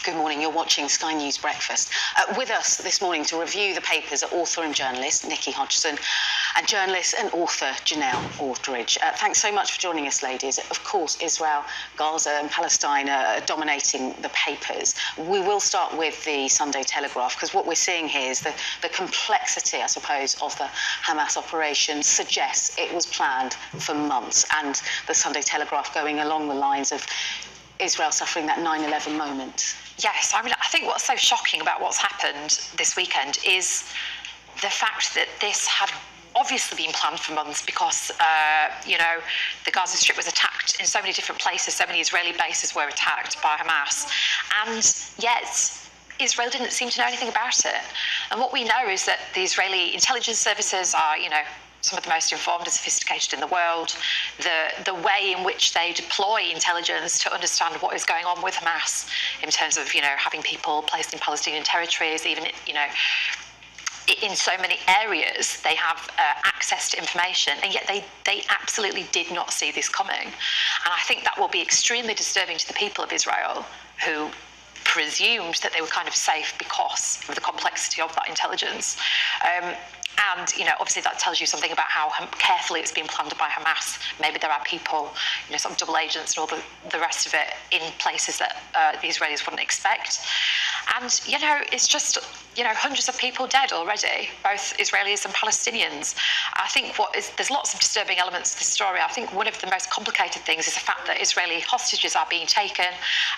Good morning. You're watching Sky News Breakfast. With us this morning to review the papers are author and journalist Nikki Hodgson and journalist and author Janelle Aldridge. Thanks so much for joining us, ladies. Of course, Israel, Gaza and Palestine are dominating the papers. We will start with the Sunday Telegraph, because what we're seeing here is the complexity, I suppose, of the Hamas operation suggests it was planned for months, and the Sunday Telegraph going along the lines of Israel suffering that 9/11 moment. Yes, I mean, I think what's so shocking about what's happened this weekend is the fact that this had obviously been planned for months because, the Gaza Strip was attacked in so many different places, so many Israeli bases were attacked by Hamas, and yet Israel didn't seem to know anything about it. And what we know is that the Israeli intelligence services are, some of the most informed and sophisticated in the world. The way in which they deploy intelligence to understand what is going on with Hamas in terms of, having people placed in Palestinian territories, even, in so many areas they have access to information, and yet they absolutely did not see this coming. And I think that will be extremely disturbing to the people of Israel, who presumed that they were kind of safe because of the complexity of that intelligence. And, obviously that tells you something about how carefully it's been planned by Hamas. Maybe there are people, some double agents and all the rest of it in places that the Israelis wouldn't expect. And, it's just, hundreds of people dead already, both Israelis and Palestinians. I think there's lots of disturbing elements to the story. I think one of the most complicated things is the fact that Israeli hostages are being taken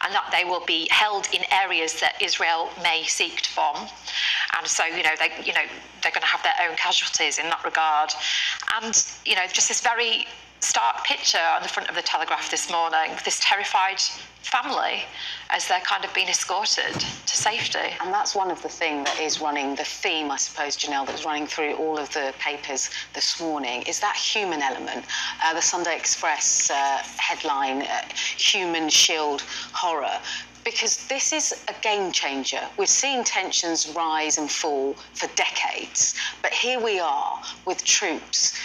and that they will be held in areas that Israel may seek to bomb. And so, they're going to have their own casualties in that regard. And, just this very stark picture on the front of the Telegraph this morning, this terrified family as they're kind of being escorted to safety. And that's one of the things that is running, the theme, I suppose, Janelle, that's running through all of the papers this morning, is that human element. The Sunday Express headline, Human Shield Horror. Because this is a game changer. We're seeing tensions rise and fall for decades, but here we are with troops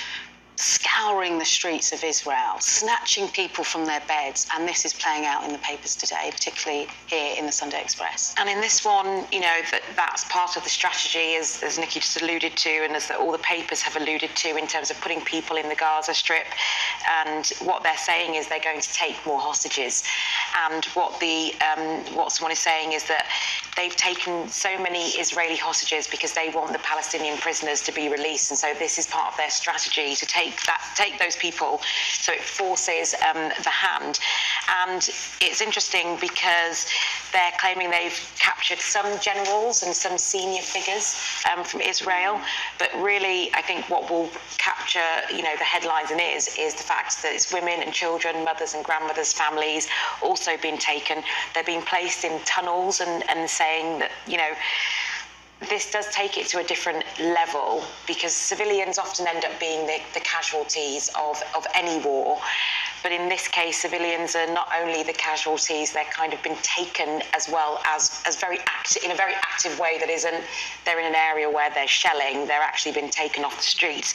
scouring the streets of Israel, snatching people from their beds, and this is playing out in the papers today, particularly here in the Sunday Express. And in this one, that's part of the strategy, as Nikki just alluded to, and as all the papers have alluded to, in terms of putting people in the Gaza Strip. And what they're saying is they're going to take more hostages. And what someone is saying is that they've taken so many Israeli hostages because they want the Palestinian prisoners to be released, and so this is part of their strategy to take those people, so it forces the hand. And it's interesting because they're claiming they've captured some generals and some senior figures from Israel, but really I think what will capture the headlines is the fact that it's women and children, mothers and grandmothers, families also being taken. They're being placed in tunnels and saying that this does take it to a different level, because civilians often end up being the casualties of any war. But in this case, civilians are not only the casualties, they're kind of been taken as well as in a very active way that isn't, they're in an area where they're shelling, they're actually been taken off the streets.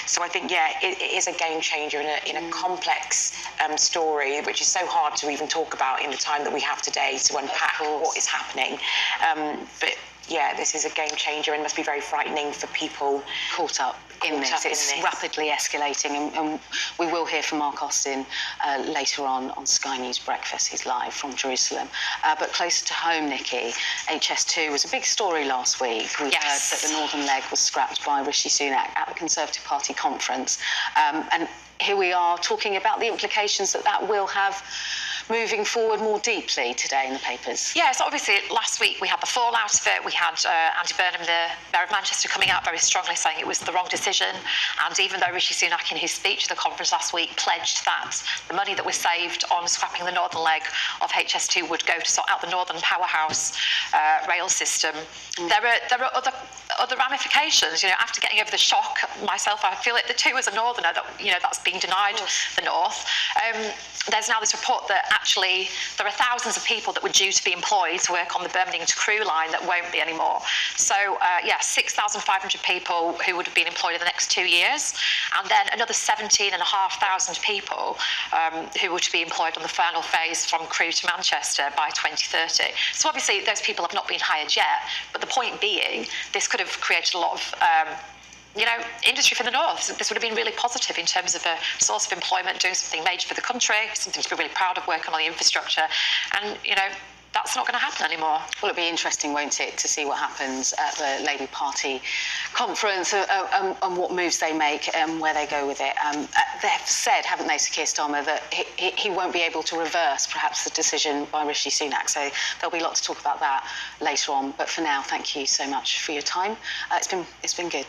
So I think, it is a game changer in a complex story, which is so hard to even talk about in the time that we have today to unpack what is happening. But this is a game changer and must be very frightening for people caught up in this. It's rapidly escalating, and we will hear from Mark Austin later on Sky News Breakfast. He's live from Jerusalem. But closer to home, Nikki, HS2 was a big story last week. We heard that the northern leg was scrapped by Rishi Sunak at the Conservative Party conference. And here we are talking about the implications that will have moving forward more deeply today in the papers. Yes, obviously last week we had the fallout of it. We had Andy Burnham, the Mayor of Manchester, coming out very strongly saying it was the wrong decision. And even though Rishi Sunak in his speech at the conference last week pledged that the money that was saved on scrapping the northern leg of HS2 would go to sort out the Northern Powerhouse rail system, there are other ramifications. After getting over the shock myself, I feel it too as a northerner that that's being denied the north. There's now this report that actually there are thousands of people that were due to be employed to work on the Birmingham to Crewe line that won't be anymore. So, 6,500 people who would have been employed in the next 2 years, and then another 17,500 people who were to be employed on the final phase from Crewe to Manchester by 2030. So obviously those people have not been hired yet, but the point being, this could have created a lot of industry for the north. This would have been really positive in terms of a source of employment, doing something major for the country, something to be really proud of, working on the infrastructure, and that's not going to happen anymore. Well, it'll be interesting, won't it, to see what happens at the Labour Party conference and what moves they make and where they go with it. They've said, haven't they, Sir Keir Starmer, that he won't be able to reverse perhaps the decision by Rishi Sunak. So there'll be a lot to talk about that later on. But for now, thank you so much for your time. It's been good.